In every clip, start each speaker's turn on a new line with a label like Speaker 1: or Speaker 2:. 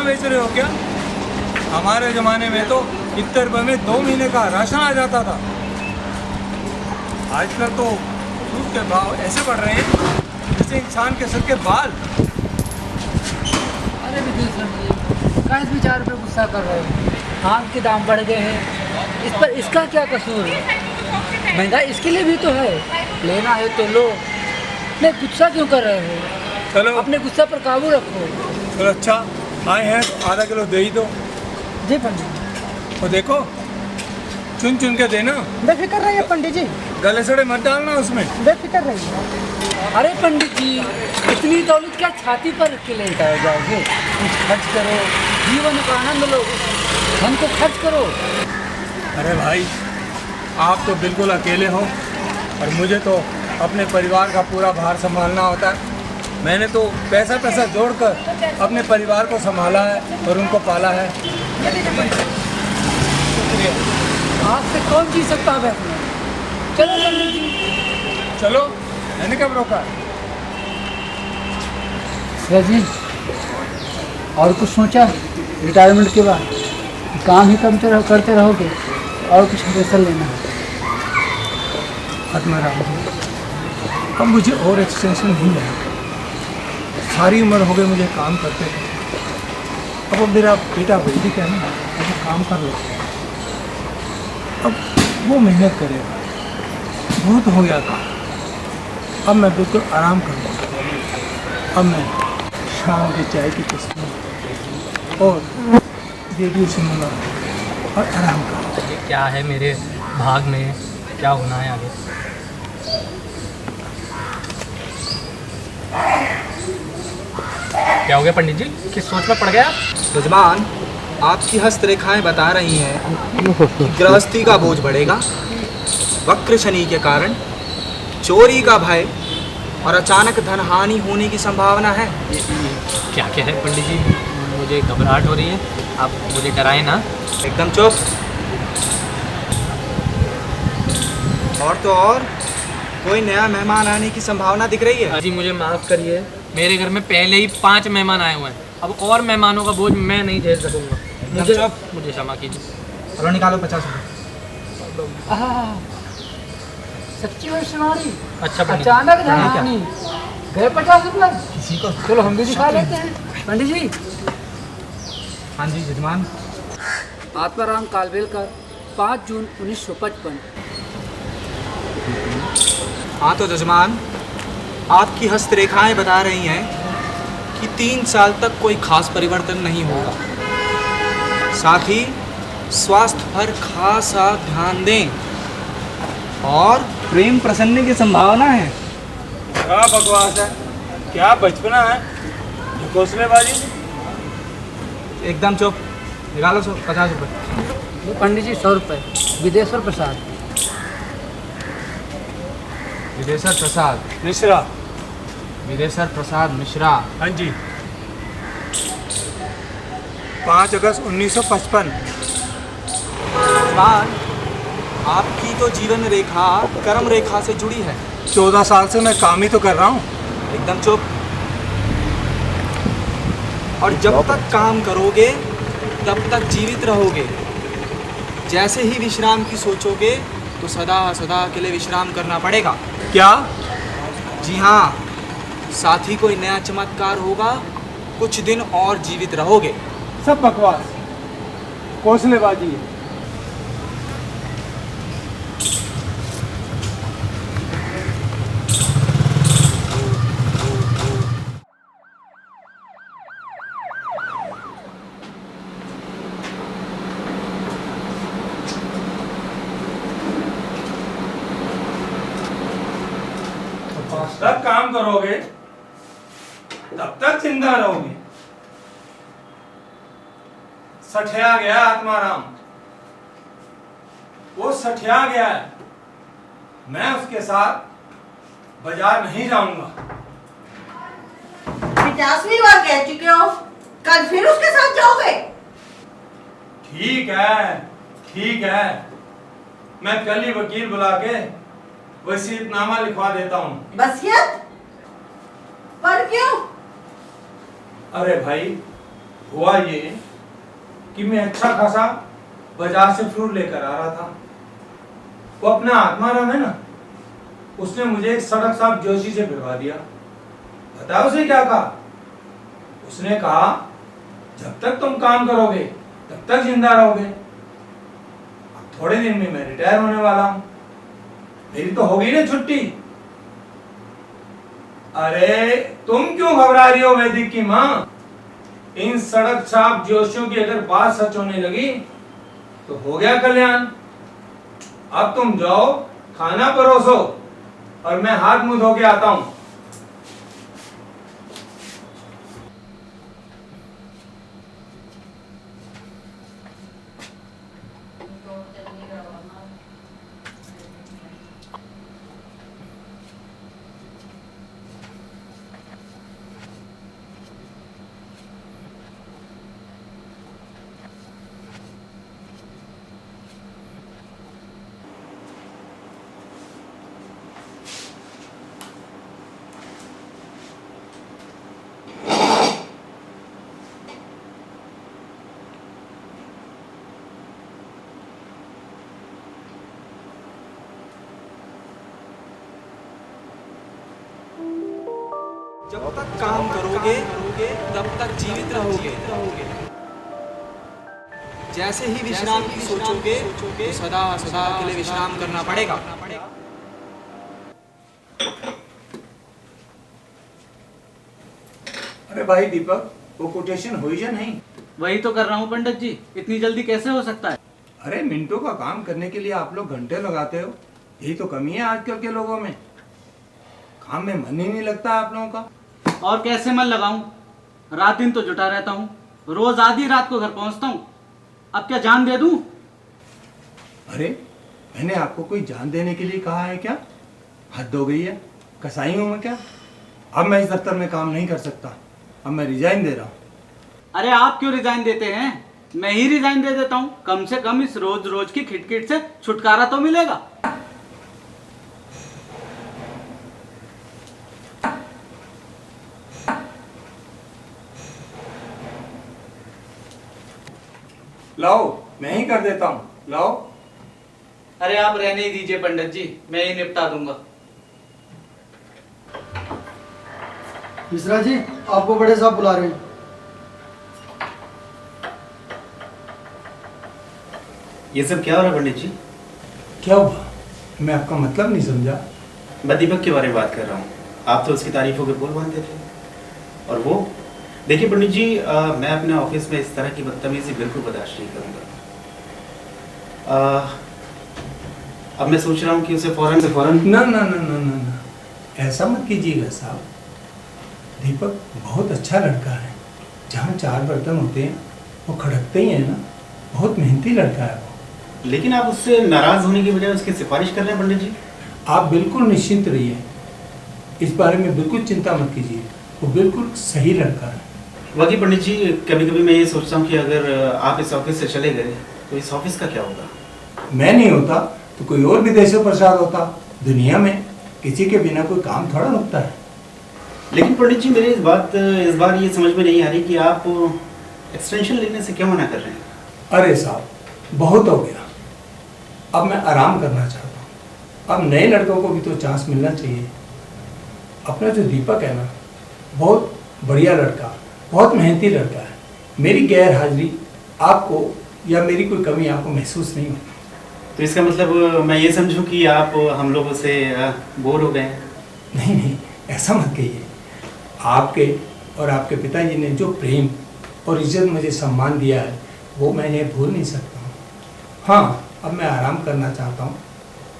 Speaker 1: मखाना बेच रहे हो क्या? हमारे ज़माने में तो इतने रुपये में 2 महीने का राशन आ जाता था। आजकल तो दूध के भाव ऐसे बढ़ रहे हैं जैसे इंसान के सर के बाल।
Speaker 2: अरे विदेश में काहे भी 4 रुपये गुस्सा कर रहे हो? आम के दाम बढ़ गए हैं, इस पर इसका क्या कसूर है? महंगाई इसके लिए भी तो है, लेना है तो लो। नहीं, गुस्सा क्यों कर रहे हो?
Speaker 1: चलो
Speaker 2: अपने गुस्सा पर काबू रखो।
Speaker 1: चलो, अच्छा आए हैं तो आधा किलो दे ही दो।
Speaker 2: जी पंडित।
Speaker 1: और देखो, चुन चुन के देना,
Speaker 2: बेफिक्र रहिए पंडित जी,
Speaker 1: गले सड़े मत डालना उसमें।
Speaker 2: बेफिक्र रहिए। अरे पंडित जी, इतनी दौलत क्या छाती पर रख के ले जाओगे? कुछ खर्च करो, जीवन का आनंद लो, धन को खर्च करो।
Speaker 1: अरे भाई, आप तो बिल्कुल अकेले हो और मुझे तो अपने परिवार का पूरा भार संभालना होता है। मैंने तो पैसा जोड़कर अपने परिवार को संभाला है और उनको पाला है।
Speaker 2: आपसे कौन जी सकता है? चलो पंडित जी,
Speaker 1: चलो, मैंने कब रोका?
Speaker 2: जी, और कुछ सोचा रिटायरमेंट के बाद? काम ही करते रहोगे और कुछ फैसल लेना है?
Speaker 1: आत्माराम जी, अब मुझे और एक्सटेंशन नहीं है। सारी उम्र हो गई मुझे काम करते करते। अब मेरा बेटा वैदिक है ना, अब काम कर लो। अब वो मेहनत करेगा, बहुत हो गया काम। अब मैं बिल्कुल आराम करूँगा। अब मैं शाम की चाय की तस्वीर और रेडियो सुनूंगा और आराम करूँगा।
Speaker 3: ये क्या है मेरे भाग में, क्या होना है आगे? क्या हो गया पंडित जी, किस सोच में पड़ गया?
Speaker 4: यजमान, आपकी हस्तरेखाएं बता रही हैं कि गृहस्थी का बोझ बढ़ेगा, वक्र शनि के कारण चोरी का भय और अचानक धन हानि होने की संभावना है।
Speaker 3: क्या क्या है पंडित जी, मुझे घबराहट हो रही है, आप मुझे डराएं ना।
Speaker 4: एकदम चुप। और तो और कोई नया मेहमान आने की संभावना दिख रही है।
Speaker 3: जी मुझे माफ़ करिए, मेरे घर में पहले ही 5 मेहमान आए हुए हैं, अब और मेहमानों का बोझ मैं नहीं झेल सकूंगा। मुझे क्षमा कीजिए।
Speaker 4: चलो निकालो 50 रुपये।
Speaker 2: सच्ची में सुनारी,
Speaker 3: अच्छा पंडित जी।
Speaker 2: अचानक धन गए 50 रुपये।
Speaker 4: किसी को?
Speaker 2: चलो हम भी दिखा लेते हैं पंडित जी।
Speaker 4: हाँ जी यजमान।
Speaker 2: आत्माराम कालवेलकर, 5 जून 1955।
Speaker 4: हाँ तो यजमान, आपकी हस्तरेखाएं बता रही हैं कि 3 साल तक कोई खास परिवर्तन नहीं होगा। साथ ही स्वास्थ्य पर खासा ध्यान दें और प्रेम प्रसन्न की संभावना है।
Speaker 1: क्या बकवास है, क्या बचपना है, घोंसलेबाजी।
Speaker 4: एकदम चुप। निकालो 50 रुपये।
Speaker 2: पंडित जी 100 रुपये। विदेश्वर प्रसाद।
Speaker 4: विदेशर प्रसाद
Speaker 1: मिश्रा।
Speaker 4: विदेशर प्रसाद मिश्रा।
Speaker 1: हाँ जी, 5 अगस्त 1955।
Speaker 4: यजमान, आपकी तो जीवन रेखा कर्म रेखा से जुड़ी है।
Speaker 1: 14 साल से मैं काम ही तो कर रहा हूँ।
Speaker 4: एकदम चुप। और जब तक काम करोगे तब तक जीवित रहोगे। जैसे ही विश्राम की सोचोगे तो सदा सदा के लिए विश्राम करना पड़ेगा।
Speaker 1: क्या?
Speaker 4: जी हाँ, साथ ही कोई नया चमत्कार होगा, कुछ दिन और जीवित रहोगे।
Speaker 1: सब बकवास, घोंसलेबाजी है। तब काम करोगे तब तक जिंदा रहोगे। सठिया गया आत्माराम, वो सठिया गया है। मैं उसके साथ बाजार नहीं जाऊंगा।
Speaker 5: 50वीं बार कह चुके हो, कल फिर उसके साथ जाओगे?
Speaker 1: ठीक है, ठीक है, मैं कल ही वकील बुला के वसीयतनामा लिखवा देता हूँ।
Speaker 5: वसीयत? पर क्यों?
Speaker 1: अरे भाई, हुआ ये कि मैं अच्छा खासा बाजार से फ्रूट लेकर आ रहा था। वो अपना आत्माराम है ना, उसने मुझे एक सड़क साहब जोशी से भिड़वा दिया। बताओ उसे क्या कहा? उसने कहा जब तक तुम काम करोगे तब तक जिंदा रहोगे। अब थोड़े दिन में मैं रिटायर होने वाला हूं, मेरी तो हो गई ना छुट्टी। अरे तुम क्यों घबरा रही हो वैदिक की माँ? इन सड़क छाप जोशियों की अगर बात सच होने लगी तो हो गया कल्याण। अब तुम जाओ, खाना परोसो और मैं हाथ मुंह धो के आता हूं।
Speaker 4: जब तक काम करोगे तब तक जीवित रहोगे। जैसे ही विश्राम की सोचोगे तो सदा सदा के लिए विश्राम करना पड़ेगा।
Speaker 1: अरे भाई दीपक, वो कोटेशन हुई या नहीं?
Speaker 2: वही तो कर रहा हूँ पंडित जी, इतनी जल्दी कैसे हो सकता है?
Speaker 1: अरे मिनटों का काम करने के लिए आप लोग घंटे लगाते हो, यही तो कमी है आजकल के लोगों में। काम में मन ही नहीं लगता आप लोगों का।
Speaker 2: और कैसे मन लगाऊं? रात दिन तो जुटा रहता हूँ, रोज आधी रात को घर पहुँचता हूँ। अब क्या जान दे दूं?
Speaker 1: अरे मैंने आपको कोई जान देने के लिए कहा है क्या? हद हो गई है, कसाई हूं मैं क्या? अब मैं इस दफ्तर में काम नहीं कर सकता, अब मैं रिजाइन दे रहा हूँ।
Speaker 2: अरे आप क्यों रिजाइन देते हैं? मैं ही रिजाइन दे देता हूँ, कम से कम इस रोज रोज की खिटखिट से छुटकारा तो मिलेगा।
Speaker 1: लाओ, मैं ही कर देता हूँ, लाओ।
Speaker 2: अरे आप रहने ही दीजिए पंडित जी, मैं ही निपटा दूंगा।
Speaker 6: मिश्रा जी, आपको बड़े साहब बुला रहे हैं।
Speaker 7: ये सब क्या हो रहा है पंडित जी?
Speaker 1: क्या हुआ? मैं आपका मतलब नहीं समझा।
Speaker 7: मैं दीपक के बारे में बात कर रहा हूँ। आप तो उसकी तारीफों के बोल बांधते थे। और वो देखिए पंडित जी, मैं अपने ऑफिस में इस तरह की बदतमीजी बिल्कुल बर्दाश्त नहीं करूँगा। अब मैं सोच रहा हूँ कि उसे फौरन
Speaker 1: ना ना ना ना ना ना, ऐसा मत कीजिएगा साहब। दीपक बहुत अच्छा लड़का है, जहाँ चार बर्तन होते हैं वो खड़कते ही है ना। बहुत मेहनती लड़का है वो।
Speaker 7: लेकिन आप उससे नाराज होने की बजाय उसकी सिफारिश कर रहे हैं पंडित जी।
Speaker 1: आप बिल्कुल निश्चिंत रहिए, इस बारे में बिल्कुल चिंता मत कीजिए, वो बिल्कुल सही लड़का है।
Speaker 7: बाकी पंडित जी, कभी कभी मैं ये सोचता हूँ कि अगर आप इस ऑफिस से चले गए तो इस ऑफिस का क्या होगा?
Speaker 1: मैं नहीं होता तो कोई और विदेशों प्रसाद होता। दुनिया में किसी के बिना कोई काम थोड़ा रुकता है।
Speaker 7: लेकिन पंडित जी, मेरी इस बार ये समझ में नहीं आ रही कि आप एक्सटेंशन लेने से क्यों मना कर रहे हैं?
Speaker 1: अरे साहब, बहुत हो गया, अब मैं आराम करना चाहता हूँ। अब नए लड़कों को भी तो चांस मिलना चाहिए। अपना जो दीपक है ना, बहुत बढ़िया लड़का, बहुत मेहनती लड़का है। मेरी गैर हाजिरी आपको या मेरी कोई कमी आपको महसूस नहीं होती।
Speaker 7: तो इसका मतलब मैं ये समझूं कि आप हम लोगों से बोर हो गए हैं?
Speaker 1: नहीं नहीं, ऐसा मत कहिए। आपके और आपके पिताजी ने जो प्रेम और इज्जत मुझे सम्मान दिया है वो मैं ये भूल नहीं सकता हूँ। हाँ, अब मैं आराम करना चाहता हूँ।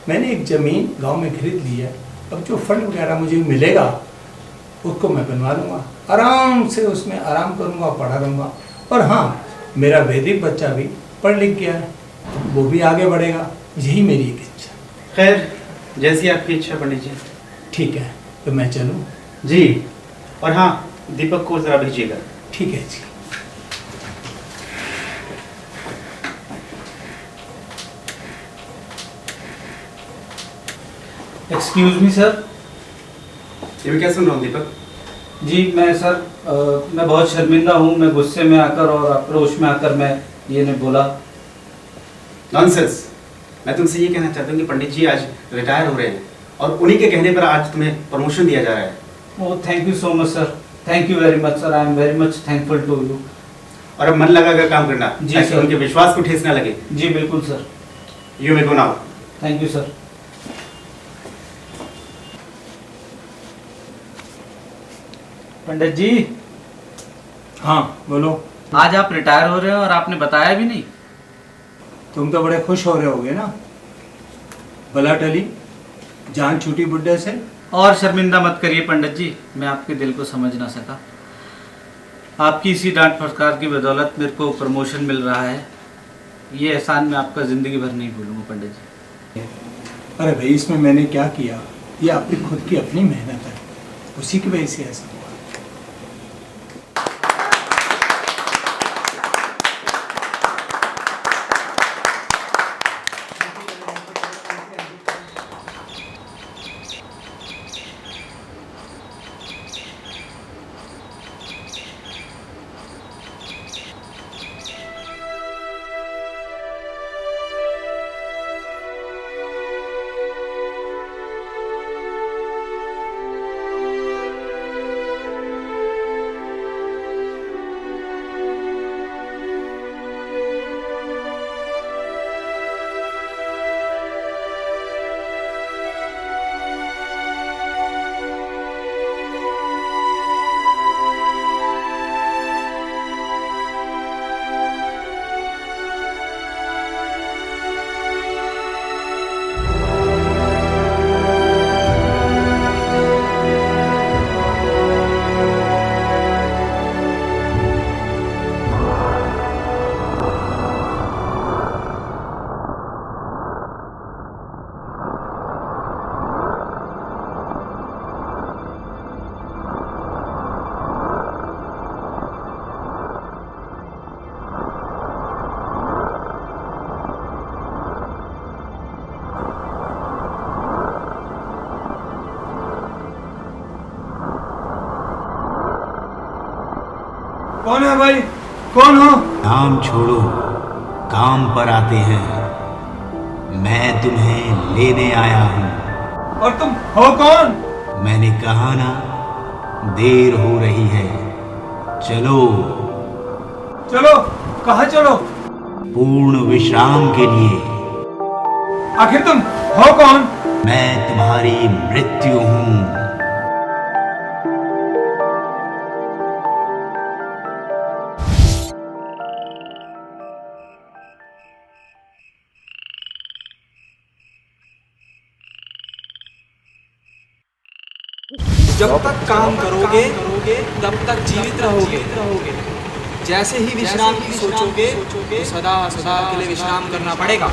Speaker 1: मैंने एक ज़मीन गांव में खरीद ली है। अब जो फंड वगैरह मुझे मिलेगा उसको मैं बनवा लूँगा, आराम से उसमें आराम करूँगा, पढ़ा रहूँगा। और हाँ, मेरा वैदिक बच्चा भी पढ़ लिख गया है, वो भी आगे बढ़ेगा। यही मेरी एक इच्छा।
Speaker 7: खैर, जैसी आपकी इच्छा पंडित जी।
Speaker 1: ठीक है, तो मैं चलूँ?
Speaker 7: जी। और हाँ, दीपक को ज़रा भेजिएगा।
Speaker 1: ठीक है जी।
Speaker 2: Excuse me sir.
Speaker 7: ये मैं क्या सुन रहा हूँ दीपक?
Speaker 4: जी मैं सर मैं बहुत शर्मिंदा हूँ। मैं गुस्से में आकर और आक्रोश में आकर मैं ये नहीं बोला।
Speaker 7: नॉनसेंस। मैं तुमसे ये कहना चाहता हूँ कि पंडित जी आज रिटायर हो रहे हैं और उन्हीं के कहने पर आज तुम्हें प्रमोशन दिया जा रहा है।
Speaker 4: Oh thank you so much sir, thank you very much sir, I am very much thankful to you.
Speaker 7: और अब मन लगाकर काम करना
Speaker 4: जी
Speaker 7: ताकि
Speaker 4: सर।
Speaker 7: उनके विश्वास को ठेस ना लगे।
Speaker 4: जी बिल्कुल sir.
Speaker 7: You may go now.
Speaker 4: Thank you sir. Pandit ji.
Speaker 1: हाँ बोलो।
Speaker 4: आज आप रिटायर हो रहे हो और आपने बताया भी नहीं।
Speaker 1: तुम तो बड़े खुश हो रहे होगे ना, बला टली, जान छूटी बुड्ढे से।
Speaker 4: और शर्मिंदा मत करिए पंडित जी, मैं आपके दिल को समझ ना सका। आपकी इसी डांट फटकार की बदौलत मेरे को प्रमोशन मिल रहा है। ये एहसान मैं आपका ज़िंदगी भर नहीं भूलूंगा पंडित जी।
Speaker 1: अरे भाई इसमें मैंने क्या किया, ये आपकी खुद की अपनी मेहनत है, उसी की वजह से ऐसा हुआ। कौन है भाई, कौन हो?
Speaker 7: नाम छोड़ो, काम पर आते हैं। मैं तुम्हें लेने आया हूँ।
Speaker 1: और तुम हो कौन?
Speaker 7: मैंने कहा ना, देर हो रही है, चलो।
Speaker 1: चलो, कहाँ चलो?
Speaker 7: पूर्ण विश्राम के लिए।
Speaker 1: आखिर तुम हो कौन?
Speaker 7: मैं तुम्हारी मृत्यु हूँ।
Speaker 4: जब तक काम करोगे तब तक जीवित रहोगे। जैसे ही विश्राम की सोचोगे तो सदा सदा के लिए विश्राम करना पड़ेगा।